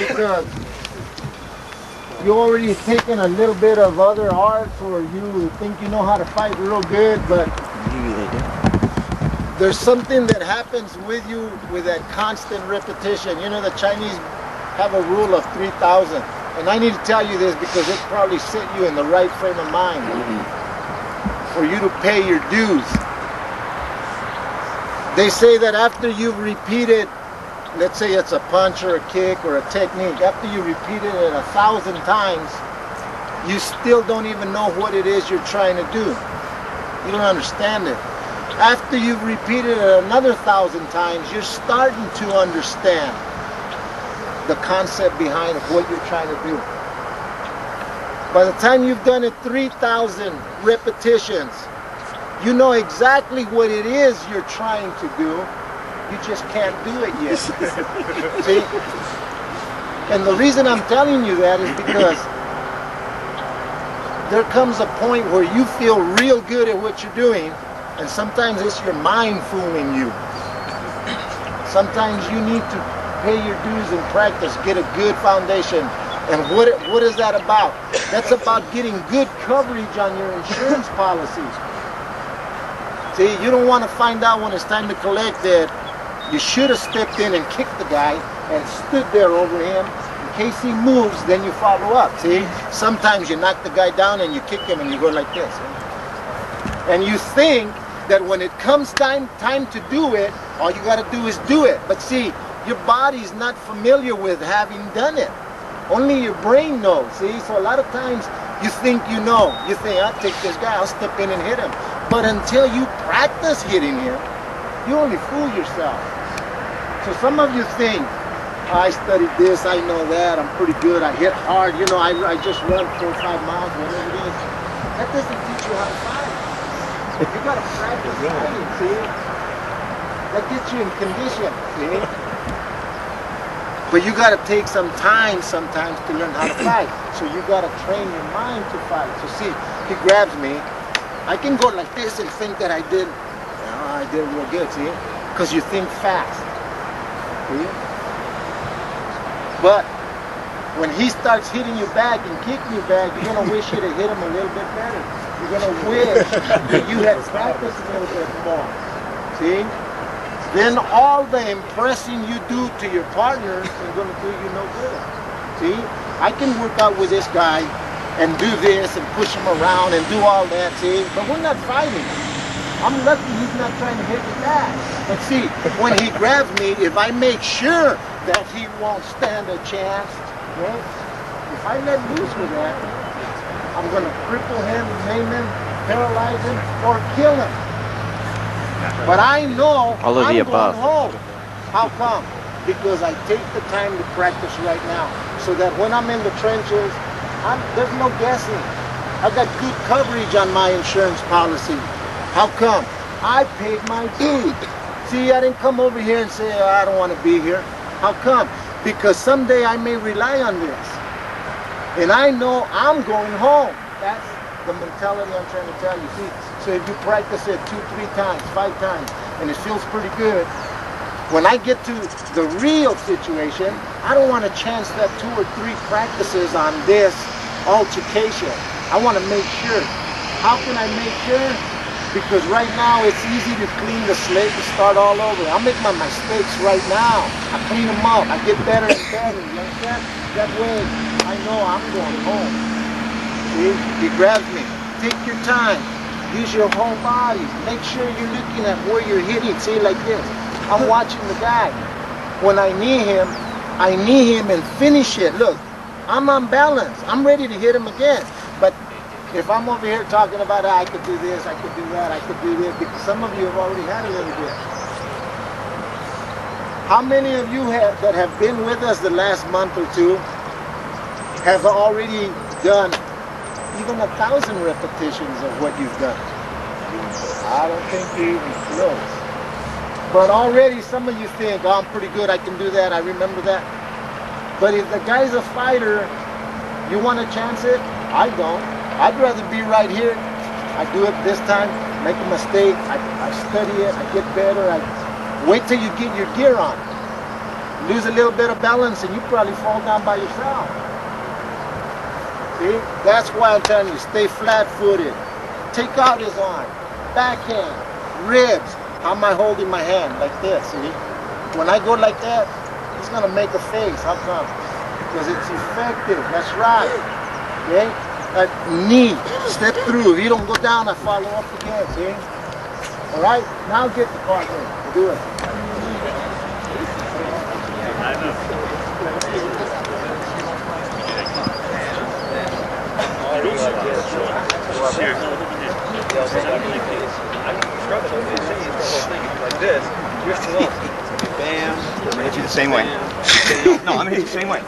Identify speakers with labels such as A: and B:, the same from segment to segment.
A: because you already taken a little bit of other arts, or you think you know how to fight real good, but there's something that happens with you with that constant repetition. You know, the Chinese have a rule of 3,000. And I need to tell you this because it probably set you in the right frame of mind for you to pay your dues. They say that after you've repeated, let's say it's a punch or a kick or a technique, after you repeated it 1,000 times, you still don't even know what it is you're trying to do. You don't understand it. After you've repeated it another 1,000 times, you're starting to understand the concept behind what you're trying to do. By the time you've done it 3,000 repetitions, you know exactly what it is you're trying to do. You just can't do it yet. See? And the reason I'm telling you that is because there comes a point where you feel real good at what you're doing, and sometimes it's your mind fooling you. Sometimes you need to pay your dues and practice, get a good foundation. And what is that about? That's about getting good coverage on your insurance policies. See, you don't want to find out when it's time to collect that you should have stepped in and kicked the guy and stood there over him. In case he moves, then you follow up. See, sometimes you knock the guy down and you kick him and you go like this. And you think that when it comes time to do it, all you got to do is do it. But see, your body's not familiar with having done it. Only your brain knows, see? So a lot of times you think you know. You think, I'll take this guy, I'll step in and hit him. But until you practice hitting him, you only fool yourself. So some of you think, I studied this, I know that, I'm pretty good, I hit hard, you know, I just run 4 or 5 miles, whatever it is. That doesn't teach you how to fight. You gotta practice fighting, see? That gets you in condition, see? But you got to take some time sometimes to learn how to fight. So you got to train your mind to fight. So see, he grabs me. I can go like this and think that I did real good, see? Because you think fast, see? But when he starts hitting you back and kicking you back, you're going to wish you'd have hit him a little bit better. You're going to wish that you had practiced a little bit more, see? Then all the impressing you do to your partners is going to do you no good. See? I can work out with this guy and do this and push him around and do all that, see? But we're not fighting. I'm lucky he's not trying to hit me back. But see, when he grabs me, if I make sure that he won't stand a chance, right? If I let loose with that, I'm going to cripple him, maim him, paralyze him, or kill him. But I know
B: all of the above.
A: Going home. How come? Because I take the time to practice right now, so that when I'm in the trenches, there's no guessing. I got good coverage on my insurance policy. How come? I paid my dues. See, I didn't come over here and say, oh, I don't want to be here. How come? Because someday I may rely on this. And I know I'm going home. That's the mentality I'm trying to tell you. See, so if you practice it 2, 3 times, 5 times, and it feels pretty good, when I get to the real situation, I don't want to chance that 2 or 3 practices on this altercation. I want to make sure. How can I make sure? Because right now it's easy to clean the slate and start all over. I'll make my mistakes right now. I clean them up. I get better and better. You understand? That way I know I'm going home. See? He grabs me. Take your time. Use your whole body. Make sure you're looking at where you're hitting. See, like this. I'm watching the guy. When I knee him and finish it. Look, I'm on balance. I'm ready to hit him again. But if I'm over here talking about, I could do this, I could do that, I could do this, because some of you have already had a little bit. How many of you that have been with us the last month or 2 have already done even 1,000 repetitions of what you've done? I don't think you're even close. But already some of you think, oh, I'm pretty good, I can do that, I remember that. But if the guy's a fighter, you want to chance it? I don't. I'd rather be right here. I do it this time, make a mistake, I study it, I get better, I wait till you get your gear on. lose a little bit of balance and you probably fall down by yourself. See? That's why I'm telling you, stay flat-footed. Take out his arm, backhand, ribs. How am I holding my hand? Like this, see? When I go like that, he's gonna make a face. How come? Because it's effective. That's right. Okay? Knee, step through. If you don't go down, I follow up again. See? All right. Now get the part in. Do it.
B: Like this. You're still up. Bam. I'm gonna hit you the same way. No, I'm gonna hit you the same way.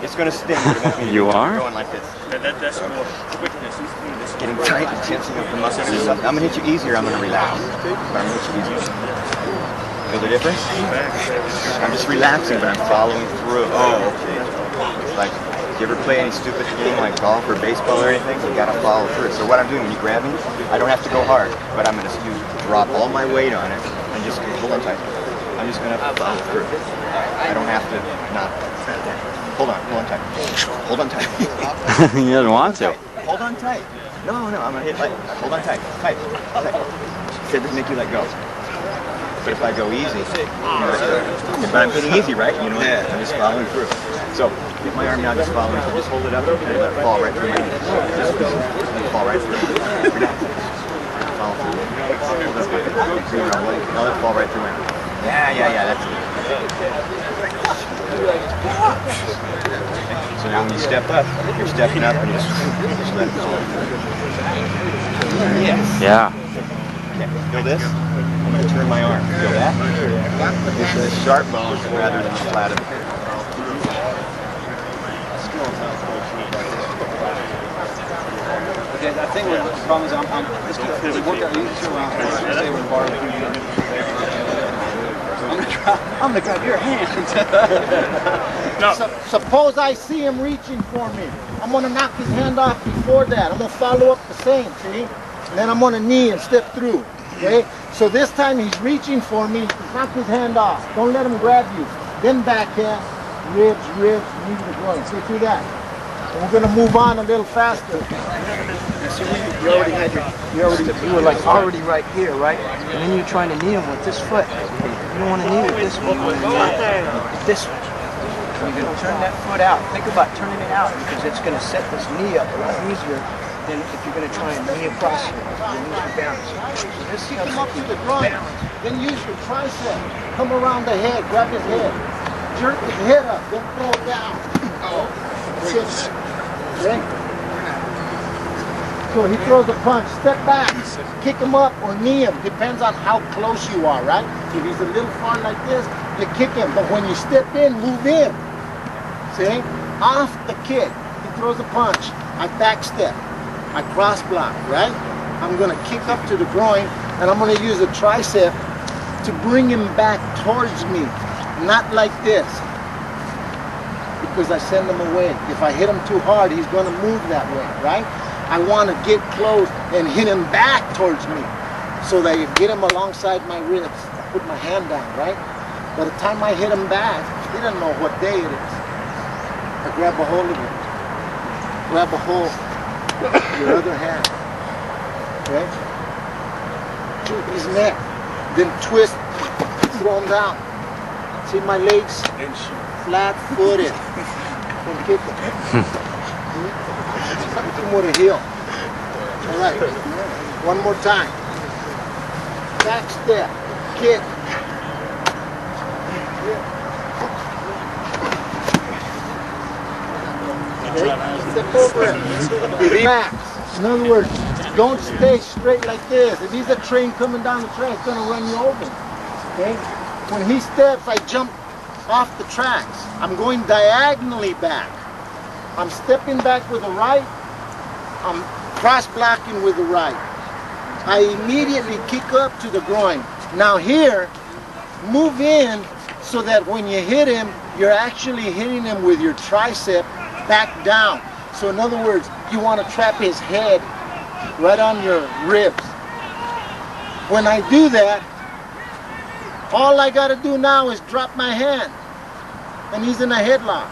B: It's gonna sting.
C: You are?
B: Going like this.
D: That's more quickness.
B: Getting tight and tensing up the muscles. I'm gonna hit you easier. I'm gonna relax. But I'm gonna hit you easier. Feel the difference? I'm just relaxing, but I'm following through. Oh, okay. It's like, you ever play any stupid game like golf or baseball or anything? You gotta follow through. So what I'm doing when you grab me, I don't have to go hard, but I'm gonna drop all my weight on it and just hold on tight. I'm just gonna follow through. I don't have to not. Hold on tight. Hold on tight.
C: He doesn't want to.
B: Hold on tight. No, I'm gonna hit like, hold on tight. Tight. It doesn't make you let go. But if I go easy, but I'm hitting easy, right? You know, I'm just following through. So, get my arm now, just following through. Just hold it up and let it fall right through my hand. Just let it fall right through. Relax. Follow through. Hold up. Now let it fall right through my hand. Yeah, that's it. So now when you step up, you're stepping up and just let it fall. Yes.
C: Yeah.
B: Okay, feel this? I'm going to turn my arm. Feel that? This is a sharp bone rather than the flat of the hand.
E: Okay, I think the problem is I'm just going to work out easy around stay with barbecue. I'm going to grab your hand.
D: No.
A: Suppose I see him reaching for me. I'm going to knock his hand off before that. I'm going to follow up the same, see? And then I'm going to knee and step through, okay? So this time he's reaching for me. Knock his hand off. Don't let him grab you. Then backhand, ribs, knee to the groin. See through that. And we're going to move on a little faster.
E: See, you already had you were like already right here, right? And then you're trying to knee him with this foot. You don't want to knee with this one. You want to knee with this one. You're going to turn that foot out. Think about turning it out because it's going to set this knee up a lot easier than if you're going to try and knee across here. You lose your balance. So this
A: Kick him up to the groin. Then use your tricep. Come around the head. Grab his head. Jerk his head up. Then throw it down. Okay? So he throws a punch. Step back. Kick him up or knee him. Depends on how close you are, right? If he's a little far like this, you kick him. But when you step in, move in. See? Off the kick. He throws a punch. I back step. I cross block, right? I'm going to kick up to the groin and I'm going to use a tricep to bring him back towards me. Not like this. Because I send him away. If I hit him too hard, he's going to move that way, right? I want to get close and hit him back towards me so that I get him alongside my ribs. I put my hand down, right? By the time I hit him back, he doesn't know what day it is. I grab a hold of it. Grab a hold of your other hand. Okay? Choke his neck. Then twist, throw him down. See my legs? Flat-footed. Then kick him. Hit him with a heel. All right. One more time. Back step. Kick. Okay. Step over it. Relax. In other words, don't stay straight like this. If he's a train coming down the track, it's going to run you over. Okay? When he steps, I jump off the tracks. I'm going diagonally back. I'm stepping back with the right. I'm cross-blocking with the right. I immediately kick up to the groin. Now here, move in so that when you hit him, you're actually hitting him with your tricep back down. So in other words, you want to trap his head right on your ribs. When I do that, all I got to do now is drop my hand. and he's in a headlock.